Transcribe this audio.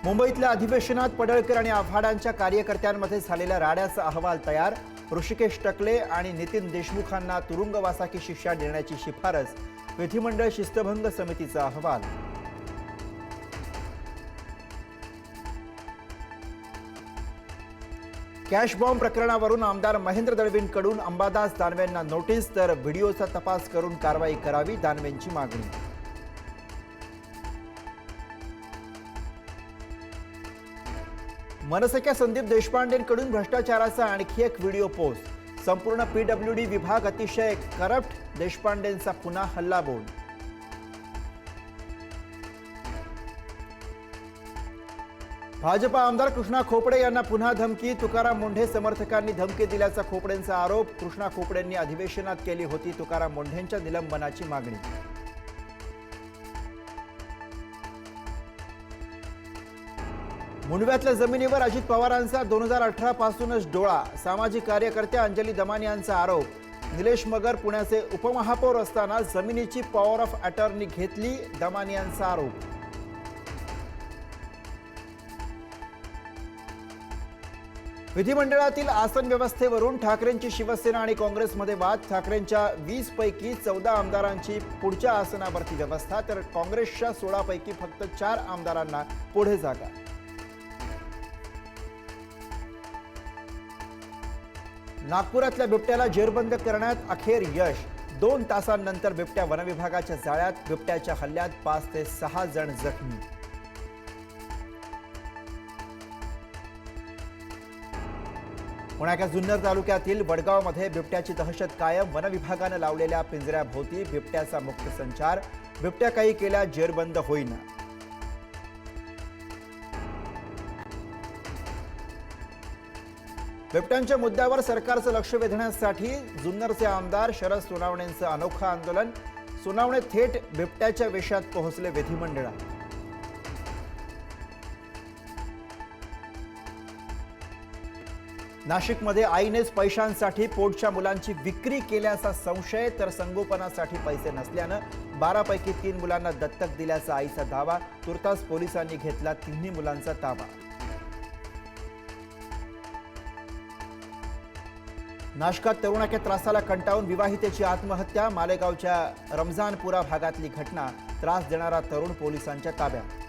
मुंबईतल्या अधिवेशनात पडळकर आणि आव्हाडांच्या कार्यकर्त्यांमध्ये झालेल्या राड्याचा अहवाल तयार। ऋषिकेश टकले आणि नितीन देशमुखांना तुरुंगवासाची शिक्षा देण्याची शिफारस। विधिमंडळ शिस्तभंग समितीचा अहवाल। कॅश बॉम्ब प्रकरणावरून आमदार महेंद्र दळवींकडून अंबादास दानवेंना नोटीस, तर व्हिडिओचा तपास करून कारवाई करावी, दानवेंची मागणी। मनसेच्या संदीप देशपांडेंकडून भ्रष्टाचाराचा आणखी एक व्हिडिओ पोस्ट। संपूर्ण पीडब्ल्यूडी विभाग अतिशय करप्ट, देशपांडेंचा पुन्हा हल्लाबोल। भाजपा आमदार कृष्णा खोपडे यांना पुन्हा धमकी। तुकाराम मुंढे समर्थकांनी धमकी दिल्याचा खोपडेंचा आरोप। कृष्णा खोपडेंनी अधिवेशनात केली होती तुकाराम मुंढेंच्या निलंबनाची मागणी। मुंडव्यातल्या जमिनीवर अजित पवारांचा 2018 पासूनच डोळा। सामाजिक कार्यकर्त्या अंजली दमानी यांचा आरोप। निलेश मगर पुण्याचे उपमहापौर असताना जमिनीची पॉवर ऑफ अटर्नी घेतली, दमानी यांचा आरोप। विधिमंडळातील आसन व्यवस्थेवरून ठाकरेंची शिवसेना आणि काँग्रेसमध्ये वाद। ठाकरेंच्या 20 पैकी 14 आमदारांची पुढच्या आसनावरती व्यवस्था, तर काँग्रेसच्या 16 पैकी फक्त 4 आमदारांना पुढे जागा। नागपुरातल्या बिबट्याला जेरबंद करण्यात अखेर यश। 2 तासांनंतर बिबट्या वनविभागाच्या जाळ्यात। बिबट्याच्या हल्ल्यात 5 ते 6 जण जखमी। पुण्याच्या जुन्नर तालुक्यातील वडगावमध्ये बिबट्याची दहशत कायम। वनविभागाने लावलेल्या पिंजऱ्याभोवती बिबट्याचा मुक्त संचार। बिबट्या काही केल्या जेरबंद होईना। बिबट्यांच्या मुद्द्यावर सरकारचं लक्ष वेधण्यासाठी जुन्नरचे आमदार शरद सोनावणेंचं अनोखं आंदोलन। सोनावणे थेट बिबट्याच्या वेशात पोहोचले विधिमंडळात। नाशिकमध्ये आईनेच पैशांसाठी पोटच्या मुलांची विक्री केल्याचा संशय, तर संगोपनासाठी पैसे नसल्यानं 12 पैकी 3 मुलांना दत्तक दिल्याचा आईचा दावा। तुर्तास पोलिसांनी घेतला 3 मुलांचा ताबा। नाशकात तरुणाच्या त्रासाला कंटाळून विवाहितेची आत्महत्या। मालेगावच्या रमजानपुरा भागातली घटना। त्रास देणारा तरुण पोलिसांच्या ताब्यात।